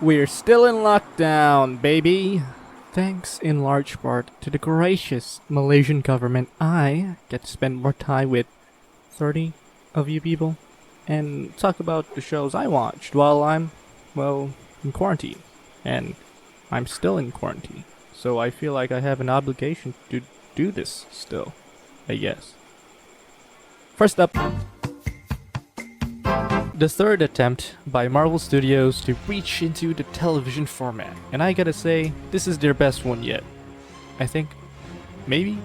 We're still in lockdown, baby. Thanks in large part to the gracious Malaysian government, I get to spend more time with 30 of you people and talk about the shows I watched while I'm, well, in quarantine. And I'm still in quarantine. So I feel like I have an obligation to do this still, I guess. First up, the third attempt by Marvel Studios to reach into the television format. And I gotta say, this is their best one yet. I think. Maybe?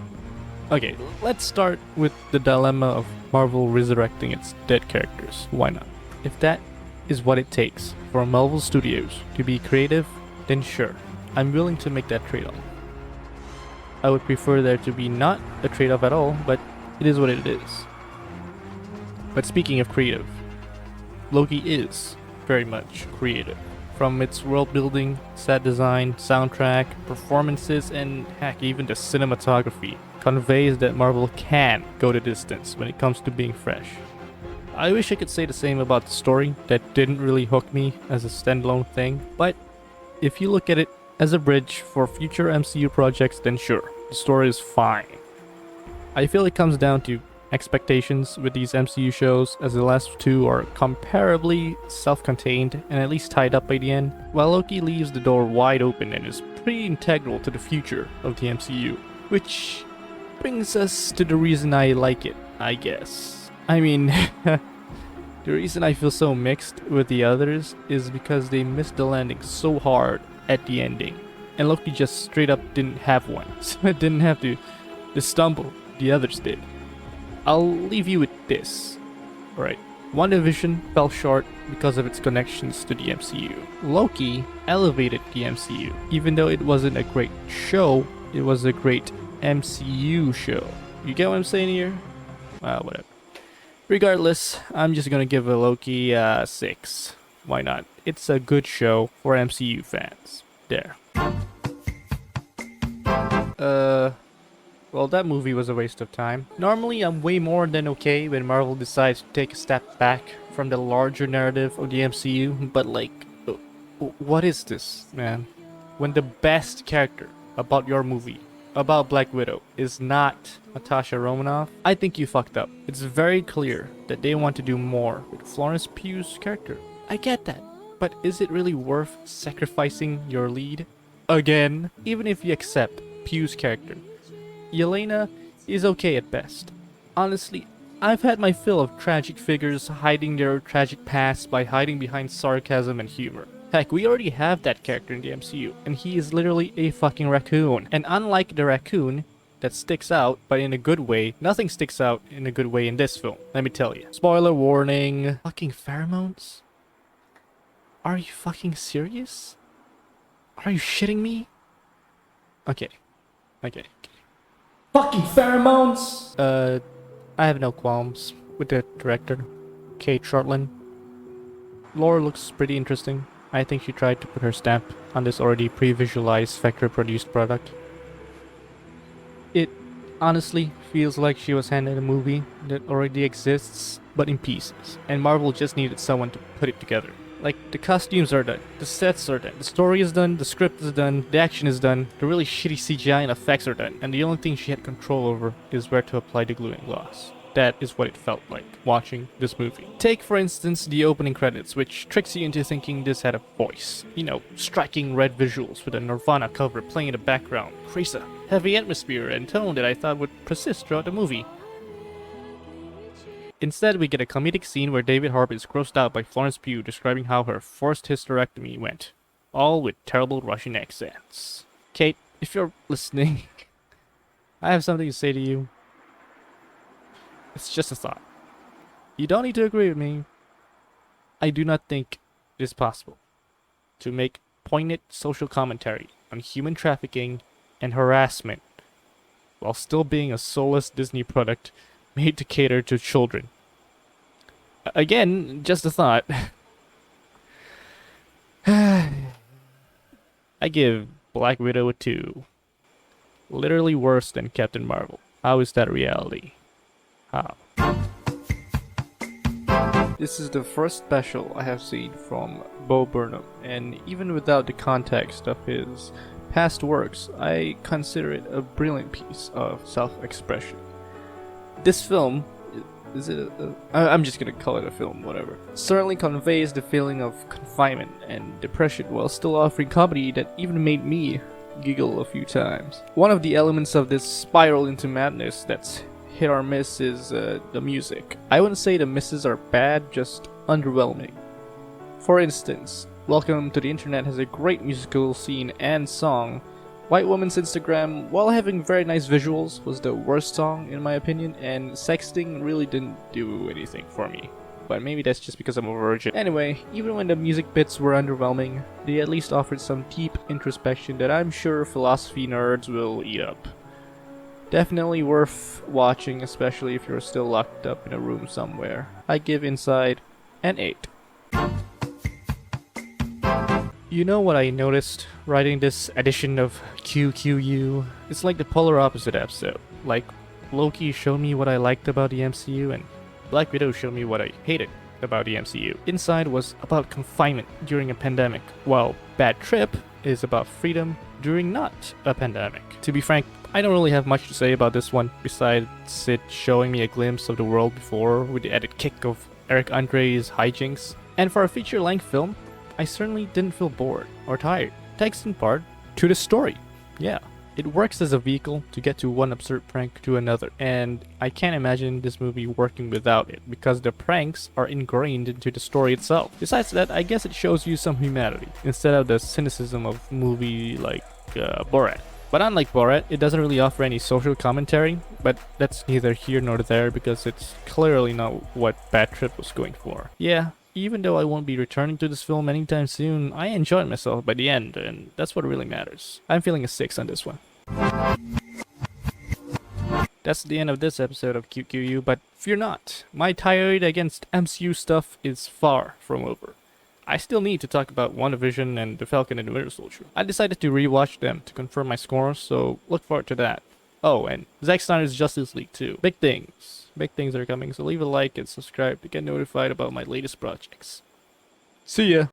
Okay, let's start with the dilemma of Marvel resurrecting its dead characters. Why not? If that is what it takes for Marvel Studios to be creative, then sure, I'm willing to make that trade-off. I would prefer there to be not a trade-off at all, but it is what it is. But speaking of creative, Loki is very much creative. From its world building, set design, soundtrack, performances, and heck, even the cinematography conveys that Marvel can go the distance when it comes to being fresh. I wish I could say the same about the story that didn't really hook me as a standalone thing, but if you look at it as a bridge for future MCU projects, then sure, the story is fine. I feel it comes down to expectations with these MCU shows, as the last two are comparably self-contained and at least tied up by the end, while Loki leaves the door wide open and is pretty integral to the future of the MCU. Which brings us to the reason I like it, I guess. I mean, the reason I feel so mixed with the others is because they missed the landing so hard at the ending, and Loki just straight up didn't have one, so it didn't have to stumble the others did. I'll leave you with this. Alright, WandaVision fell short because of its connections to the MCU. Loki elevated the MCU. Even though it wasn't a great show, it was a great MCU show. You get what I'm saying here? Well, whatever. Regardless, I'm just gonna give a Loki a 6. Why not? It's a good show for MCU fans. There. Well, that movie was a waste of time. Normally, I'm way more than okay when Marvel decides to take a step back from the larger narrative of the MCU, but like, what is this, man? When the best character about your movie, about Black Widow, is not Natasha Romanoff, I think you fucked up. It's very clear that they want to do more with Florence Pugh's character. I get that, but is it really worth sacrificing your lead? Again, even if you accept Pugh's character, Yelena is okay at best. Honestly, I've had my fill of tragic figures hiding their tragic past by hiding behind sarcasm and humor. Heck, we already have that character in the MCU, and he is literally a fucking raccoon. And unlike the raccoon that sticks out, but in a good way, nothing sticks out in a good way in this film, let me tell you. Spoiler warning. Fucking pheromones? Are you fucking serious? Are you shitting me? Okay. Fucking pheromones! I have no qualms with the director, Kate Shortland. Laura looks pretty interesting. I think she tried to put her stamp on this already pre-visualized factory-produced product. It honestly feels like she was handed a movie that already exists, but in pieces, and Marvel just needed someone to put it together. Like, the costumes are done, the sets are done, the story is done, the script is done, the action is done, the really shitty CGI and effects are done, and the only thing she had control over is where to apply the glue and gloss. That is what it felt like watching this movie. Take, for instance, the opening credits, which tricks you into thinking this had a voice. You know, striking red visuals with a Nirvana cover playing in the background, creates a heavy atmosphere and tone that I thought would persist throughout the movie. Instead, we get a comedic scene where David Harbour is grossed out by Florence Pugh describing how her forced hysterectomy went, all with terrible Russian accents. Kate, if you're listening, I have something to say to you. It's just a thought. You don't need to agree with me. I do not think it is possible to make poignant social commentary on human trafficking and harassment while still being a soulless Disney product made to cater to children. Again, just a thought. I give Black Widow a 2. Literally worse than Captain Marvel. How is that reality? How? This is the first special I have seen from Bo Burnham, and even without the context of his past works, I consider it a brilliant piece of self-expression. This film, I'm just gonna call it a film, whatever, certainly conveys the feeling of confinement and depression while still offering comedy that even made me giggle a few times. One of the elements of this spiral into madness that's hit or miss is the music. I wouldn't say the misses are bad, just underwhelming. For instance, Welcome to the Internet has a great musical scene and song. White Woman's Instagram, while having very nice visuals, was the worst song in my opinion, and Sexting really didn't do anything for me. But maybe that's just because I'm a virgin. Anyway, even when the music bits were underwhelming, they at least offered some deep introspection that I'm sure philosophy nerds will eat up. Definitely worth watching, especially if you're still locked up in a room somewhere. I give Inside an 8. You know what I noticed writing this edition of QQU? It's like the polar opposite episode. Like, Loki showed me what I liked about the MCU, and Black Widow showed me what I hated about the MCU. Inside was about confinement during a pandemic, while Bad Trip is about freedom during not a pandemic. To be frank, I don't really have much to say about this one, besides it showing me a glimpse of the world before with the added kick of Eric Andre's hijinks. And for a feature-length film, I certainly didn't feel bored or tired, thanks in part to the story. Yeah, it works as a vehicle to get to one absurd prank to another, and I can't imagine this movie working without it, because the pranks are ingrained into the story itself. Besides that, I guess it shows you some humanity, instead of the cynicism of movie like Borat. But unlike Borat, it doesn't really offer any social commentary, but that's neither here nor there because it's clearly not what Bad Trip was going for. Yeah, even though I won't be returning to this film anytime soon, I enjoyed myself by the end, and that's what really matters. I'm feeling a 6 on this one. That's the end of this episode of QQU, but fear not, my tirade against MCU stuff is far from over. I still need to talk about WandaVision and The Falcon and the Winter Soldier. I decided to rewatch them to confirm my scores, so look forward to that. Oh, and Zack Snyder's Justice League too. Big things are coming, so leave a like and subscribe to get notified about my latest projects. See ya!